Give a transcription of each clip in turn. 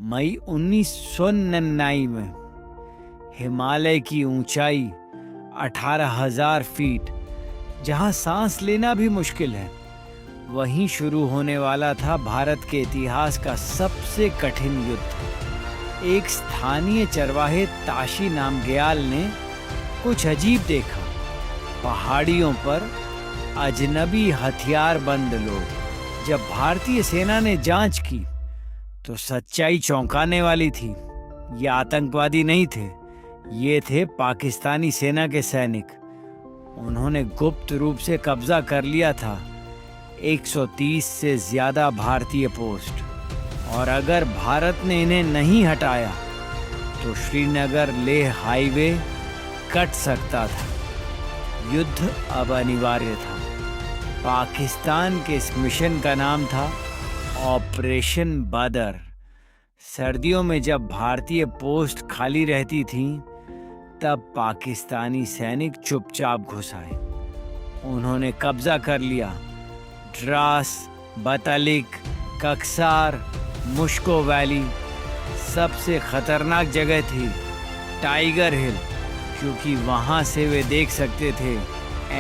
मई 1999 में हिमालय की ऊंचाई 18,000 फीट, जहां सांस लेना भी मुश्किल है, वहीं शुरू होने वाला था भारत के इतिहास का सबसे कठिन युद्ध। एक स्थानीय चरवाहे ताशी नामग्याल ने कुछ अजीब देखा। पहाड़ियों पर अजनबी हथियारबंद लोग। जब भारतीय सेना ने जांच की तो सच्चाई चौंकाने वाली थी। ये आतंकवादी नहीं थे, ये थे पाकिस्तानी सेना के सैनिक। उन्होंने गुप्त रूप से कब्जा कर लिया था 130 से ज्यादा भारतीय पोस्ट, और अगर भारत ने इन्हें नहीं हटाया तो श्रीनगर लेह हाईवे कट सकता था। युद्ध अब अनिवार्य था। पाकिस्तान के इस मिशन का नाम था ऑपरेशन बदर। सर्दियों में जब भारतीय पोस्ट खाली रहती थीं, तब पाकिस्तानी सैनिक चुपचाप घुस आए। उन्होंने कब्जा कर लिया द्रास, बतालिक, कक्सार, मुश्को वैली। सबसे खतरनाक जगह थी टाइगर हिल, क्योंकि वहां से वे देख सकते थे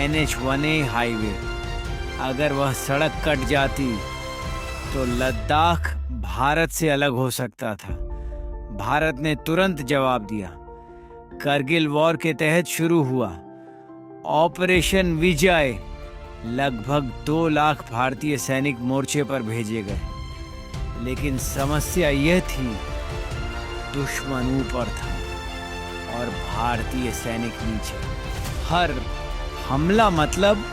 NH-1A हाईवे। अगर वह सड़क कट जाती तो लद्दाख भारत से अलग हो सकता था। भारत ने तुरंत जवाब दिया। करगिल वॉर के तहत शुरू हुआ ऑपरेशन विजय। लगभग 2 लाख भारतीय सैनिक मोर्चे पर भेजे गए, लेकिन समस्या यह थी, दुश्मन ऊपर था और भारतीय सैनिक नीचे। हर हमला मतलब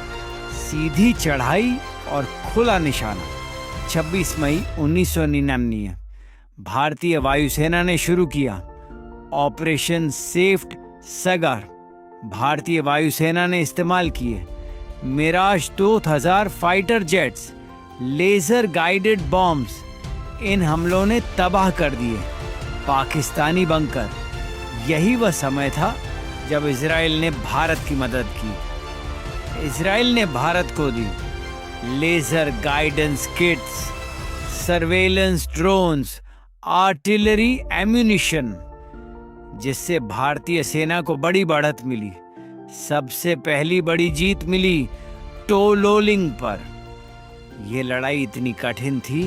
सीधी चढ़ाई और खुला निशाना। 26 मई 1999 भारतीय वायुसेना ने शुरू किया ऑपरेशन सेफ्ट सगर। भारतीय वायुसेना ने इस्तेमाल किए Mirage 2000 fighter jets, laser guided bombs. इन हमलों ने तबाह कर दिए पाकिस्तानी बंकर। यही वह समय था जब इजराइल ने भारत की मदद की। इजराइल ने भारत को दी laser guidance kits, surveillance drones, artillery ammunition, जिससे भारतीय सेना को बड़ी बढ़त मिली। सबसे पहली बड़ी जीत मिली टोलोलिंग पर। यह लड़ाई इतनी कठिन थी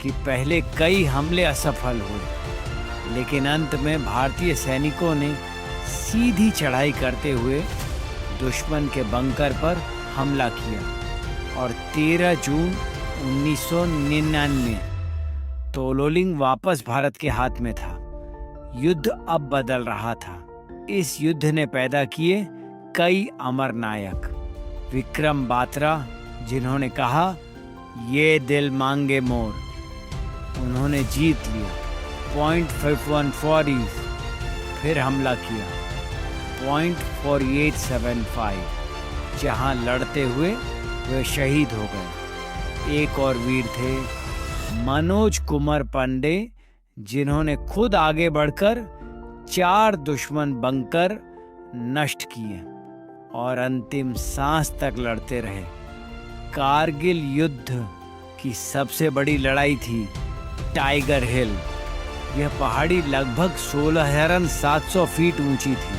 कि पहले कई हमले असफल हुए, लेकिन अंत में भारतीय सैनिकों ने सीधी चढ़ाई करते हुए दुश्मन के बंकर पर हमला किया और 13 जून 1999 टोलोलिंग वापस भारत के हाथ में था। युद्ध अब बदल रहा था। इस युद्ध ने पैदा किए कई अमर नायक। विक्रम बात्रा, जिन्होंने कहा ये दिल मांगे मोर, उन्होंने जीत लिया पॉइंट 5140। फिर हमला किया पॉइंट 4875, जहां लड़ते हुए वे शहीद हो गए। एक और वीर थे मनोज कुमार पांडे, जिन्होंने खुद आगे बढ़कर 4 दुश्मन बंकर नष्ट किए और अंतिम सांस तक लड़ते रहे। कारगिल युद्ध की सबसे बड़ी लड़ाई थी टाइगर हिल। यह पहाड़ी लगभग 16,700 फीट ऊंची थी।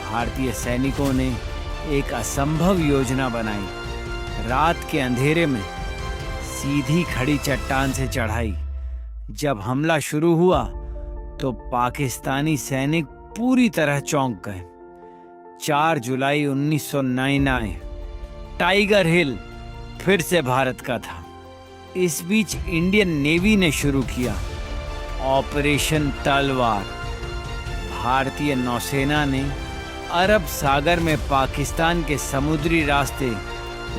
भारतीय सैनिकों ने एक असंभव योजना बनाई। रात के अंधेरे में सीधी खड़ी चट्टान से चढ़ाई। जब हमला शुरू हुआ तो पाकिस्तानी सैनिक पूरी तरह चौंक गए। 4 जुलाई 1999 टाइगर हिल फिर से भारत का था। इस बीच इंडियन नेवी ने शुरू किया ऑपरेशन तलवार। भारतीय नौसेना ने अरब सागर में पाकिस्तान के समुद्री रास्ते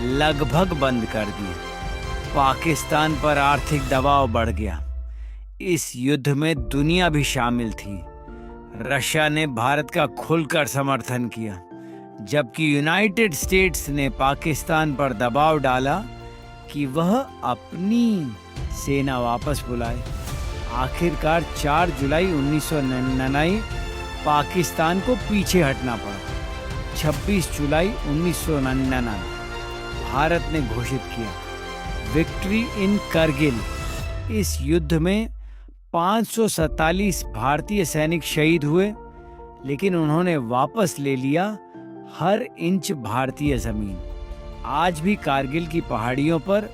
लगभग बंद कर दिए। पाकिस्तान पर आर्थिक दबाव बढ़ गया। इस युद्ध में दुनिया भी शामिल थी। रशिया ने भारत का खुलकर समर्थन किया, जबकि यूनाइटेड स्टेट्स ने पाकिस्तान पर दबाव डाला कि वह अपनी सेना वापस बुलाए। आखिरकार 4 जुलाई 1999 पाकिस्तान को पीछे हटना पड़ा। 26 जुलाई 1999 भारत ने घोषित किया विक्ट्री इन करगिल। इस युद्ध में 547 भारतीय सैनिक शहीद हुए, लेकिन उन्होंने वापस ले लिया हर इंच भारतीय जमीन। आज भी कारगिल की पहाड़ियों पर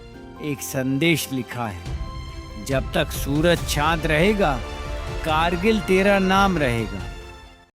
एक संदेश लिखा है, जब तक सूरज चांद रहेगा, कारगिल तेरा नाम रहेगा।